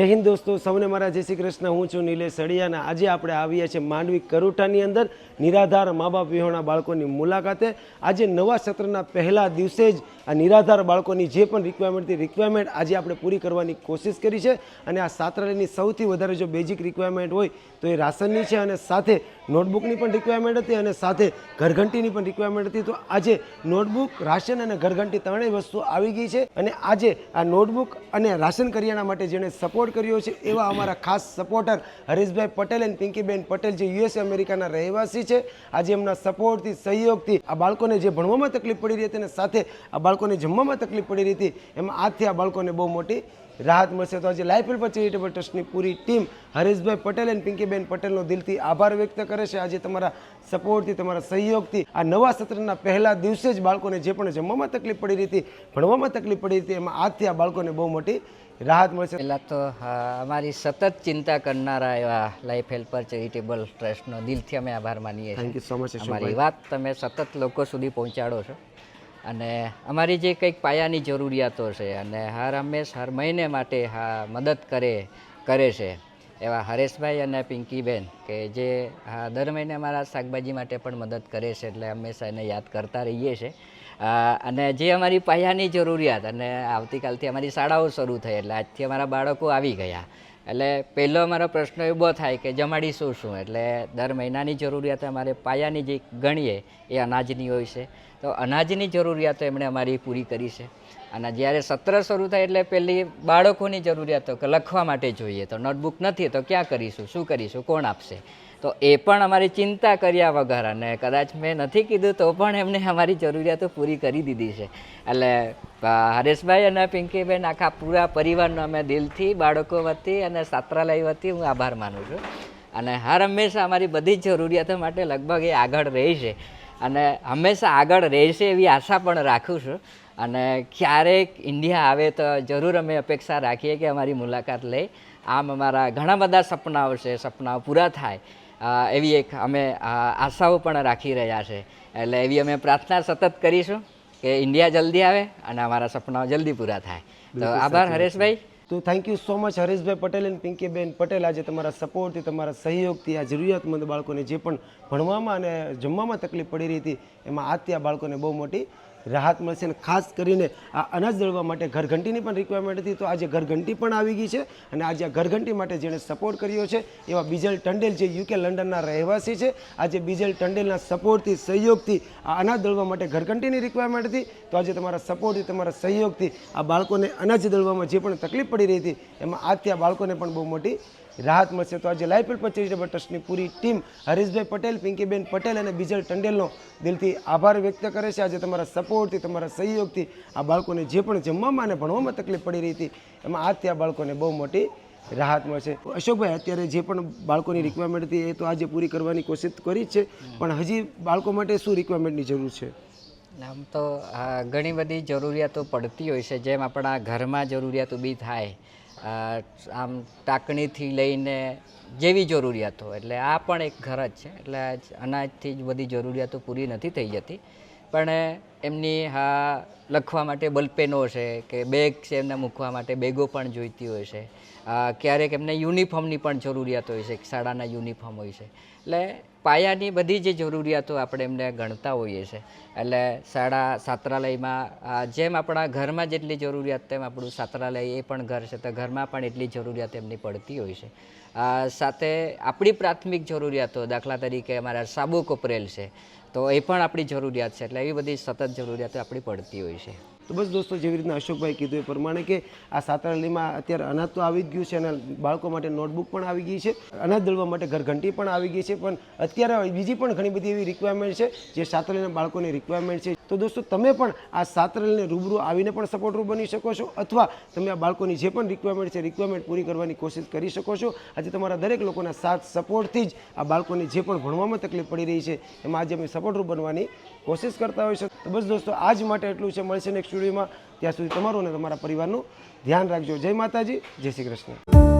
જય હિન્દ દોસ્તો, સૌને મારા જય શ્રી કૃષ્ણ। હું છું નિલેશ સડિયાના। આજે આપણે આવ્યા છે માંડવી કરોટાની અંદર નિરાધાર મા બાપ વિહોણા બાળકોની મુલાકાતે। આજે નવા સત્રના પહેલા દિવસે જ આ નિરાધાર બાળકોની જે પણ રિક્વાયરમેન્ટ આજે આપણે પૂરી કરવાની કોશિશ કરી છે। અને આ છાત્રાલયની સૌથી વધારે જો બેઝિક રિક્વાયરમેન્ટ હોય તો એ રાશનની છે, અને સાથે નોટબુકની પણ રિક્વાયરમેન્ટ હતી, અને સાથે ઘરઘંટીની પણ રિક્વાયરમેન્ટ હતી। તો આજે નોટબુક, રાશન અને ઘરઘંટી ત્રણેય વસ્તુ આવી ગઈ છે। અને આજે આ નોટબુક અને રાશન કરિયાણા માટે જેણે સપોર્ટ કર્યો છે એવા અમારા ખાસ સપોર્ટર હરીશભાઈ પટેલ અને પિંકીબેન પટેલ, જે યુએસ અમેરિકાના રહેવાસી છે। આજે એમના સપોર્ટથી, સહયોગથી આ બાળકોને જે ભણવામાં તકલીફ પડી રહી હતી અને સાથે આ બાળકોને જમવામાં તકલીફ પડી રહી હતી, એમાં આજથી આ બાળકોને બહુ મોટી રાહત મળશે। તો આજે લાઈફ હેલ્પ ચેરિટેબલ ટ્રસ્ટની પૂરી ટીમ હરીશભાઈ પટેલ અને પિંકીબેન પટેલનો દિલથી આભાર વ્યક્ત કરે છે। આજે તમારા સપોર્ટથી, તમારા સહયોગથી આ નવા સત્રના પહેલા દિવસે જ બાળકોને જે પણ જમવામાં તકલીફ પડી રહી હતી, ભણવામાં તકલીફ પડી રહી હતી, એમાં આજથી આ બાળકોને બહુ મોટી રાહત મળશે। પહેલાં તો અમારી સતત ચિંતા કરનારા એવા લાઈફ હેલ્પર ચેરિટેબલ ટ્રસ્ટનો દિલથી અમે આભાર માનીએ થેન્ક યુ સો મચ। છીએ। અમારી વાત તમે સતત લોકો સુધી પહોંચાડો છો, અને અમારી જે કંઈક પાયાની જરૂરિયાતો છે અને હર મહિને માટે મદદ કરે છે એવા હરેશભાઈ અને પિંકીબેન, કે જે દર મહિને અમારા શાકભાજી માટે પણ મદદ કરે છે, એટલે હંમેશા એને યાદ કરતા રહીએ છીએ। અને જે અમારી પાયાની જરૂરિયાત, અને આવતીકાલથી અમારી શાળાઓ શરૂ થઈ એટલે આજથી અમારા બાળકો આવી ગયા, એટલે પહેલો અમારો પ્રશ્ન ઊભો થાય કે જમાડીશું શું? એટલે દર મહિનાની જરૂરિયાત અમારે પાયાની જે ગણીએ એ અનાજની હોય છે, તો અનાજની જરૂરિયાતો એમણે અમારી પૂરી કરી છે। અને જ્યારે સત્ર શરૂ થાય એટલે પહેલી બાળકોની જરૂરિયાતો કે લખવા માટે જોઈએ, તો નોટબુક નથી તો ક્યાં કરીશું, શું કરીશું, કોણ આપશે? તો એ પણ અમારી ચિંતા કર્યા વગર, અને કદાચ મેં નથી કીધું તો પણ એમને અમારી જરૂરિયાતો પૂરી કરી દીધી છે। એટલે હરેશભાઈ અને પિંકીબેન, આખા પૂરા પરિવારનો અમે દિલથી, બાળકો વતી અને છાત્રાલય વતી હું આભાર માનું છું। અને હંમેશા અમારી બધી જ જરૂરિયાતો માટે લગભગ એ આગળ રહે છે, અને હંમેશા આગળ રહેશે એવી આશા પણ રાખું છું। અને ક્યારેક ઇન્ડિયા આવે તો જરૂર અમે અપેક્ષા રાખીએ કે અમારી મુલાકાત લઈ। આમ અમારા ઘણા બધા સપનાઓ છે, સપનાઓ પૂરા થાય એવી એક અમે આશાઓ પણ રાખી રહ્યા છે। એટલે એવી અમે પ્રાર્થના સતત કરીશું કે ઇન્ડિયા જલ્દી આવે અને અમારા સપનાઓ જલ્દી પૂરા થાય। તો આભાર હરેશભાઈ। તો thank you so much Harishbhai Patel અને પિંકીબેન પટેલ। આજે તમારા સપોર્ટથી, તમારા સહયોગથી આ જરૂરિયાતમંદ બાળકોને જે પણ ભણવામાં અને જમવામાં તકલીફ પડી રહી હતી, એમાં આજથી આ બાળકોને બહુ મોટી રાહત મળશે। અને ખાસ કરીને આ અનાજ દળવા માટે ઘરઘંટીની પણ રિક્વાયરમેન્ટ હતી, તો આજે ઘરઘંટી પણ આવી ગઈ છે। અને આજે આ ઘરઘંટી માટે જેણે સપોર્ટ કર્યો છે એવા બીજલ ટંડેલ, જે યુકે લંડનના રહેવાસી છે। આજે બીજલ ટંડેલના સપોર્ટથી, સહયોગથી આ અનાજ દળવા માટે ઘરઘંટીની રિક્વાયરમેન્ટ હતી, તો આજે તમારા સપોર્ટથી, તમારા સહયોગથી આ બાળકોને અનાજ દળવામાં જે પણ તકલીફ પડી રહી હતી, એમાં આજથી આ બાળકોને પણ બહુ મોટી રાહત મળશે। તો આજે લાઈફ હેલ્પ ચેરિટેબલ ટ્રસ્ટની પૂરી ટીમ હરીશભાઈ પટેલ, પિંકીબેન પટેલ અને બીજલ ટંડેલનો દિલથી આભાર વ્યક્ત કરે છે। આજે તમારા સપોર્ટથી, તમારા સહયોગથી આ બાળકોને જે પણ જમવામાં અને ભણવામાં તકલીફ પડી રહી હતી, એમાં આજથી આ બાળકોને બહુ મોટી રાહત મળશે। અશોકભાઈ, અત્યારે જે પણ બાળકોની રિક્વાયરમેન્ટ હતી એ તો આજે પૂરી કરવાની કોશિશ કરી જ છે, પણ હજી બાળકો માટે શું રિક્વાયરમેન્ટની જરૂર છે? આમ તો ઘણી બધી જરૂરિયાતો પડતી હોય છે, જેમ આપણા ઘરમાં જરૂરિયાત ઊભી થાય, આમ ટાંકણીથી લઈને જેવી જરૂરિયાતો, એટલે આ પણ એક ઘર જ છે। એટલે અનાજથી જ બધી જરૂરિયાતો પૂરી નથી થઈ જતી, પણ એમની લખવા માટે બલપેનો છે કે બેગ છે, એમને મૂકવા માટે બેગો પણ જોઈતી હોય છે। ક્યારેક એમને યુનિફોર્મની પણ જરૂરિયાત હોય છે, શાળાના યુનિફોર્મ હોય છે। એટલે પાયાની બધી જે જરૂરિયાતો આપણે એમને ગણતા હોઈએ છીએ। એટલે છાત્રાલયમાં જેમ આપણા ઘરમાં જેટલી જરૂરિયાત, તેમ આપણું છાત્રાલય એ પણ ઘર છે, તો ઘરમાં પણ એટલી જરૂરિયાત એમની પડતી હોય છે। સાથે આપણી પ્રાથમિક જરૂરિયાતો, દાખલા તરીકે અમારા સાબુ કોપરેલ છે, તો એ પણ આપણી જરૂરિયાત છે। એટલે એવી બધી સતત જરૂરિયાતો આપણી પડતી હોય છે। તો બસ દોસ્તો, જેવી રીતના અશોકભાઈ કીધું એ પ્રમાણે કે આ છાત્રાલયમાં અત્યારે અનાજ તો આવી જ ગયું છે, અને બાળકો માટે નોટબુક પણ આવી ગઈ છે, અનાજ દળવા માટે ઘરઘંટી પણ આવી ગઈ છે, પણ અત્યારે બીજી પણ ઘણી બધી એવી રિક્વાયરમેન્ટ છે જે છાત્રાલયના બાળકોની રિક્વાયરમેન્ટ છે। તો દોસ્તો, તમે પણ આ છાત્રાલયને રૂબરૂ આવીને પણ સપોર્ટરૂપ બની શકો છો, અથવા તમે આ બાળકોની જે પણ રિક્વાયરમેન્ટ છે, રિક્વાયરમેન્ટ પૂરી કરવાની કોશિશ કરી શકો છો। આજે તમારા દરેક લોકોના સાથ સપોર્ટથી જ આ બાળકોની જે પણ ભણવામાં તકલીફ પડી રહી છે, એમાં આજે અમે સપોર્ટરૂપ બનવાની કોશિશ કરતા હોય છે। તો બસ દોસ્તો, આજ માટે એટલું છે। મળશે નેક્સ્ટ વિડીયોમાં, ત્યાં સુધી તમારું અને તમારા પરિવારનું ધ્યાન રાખજો। જય માતાજી, જય શ્રી કૃષ્ણ।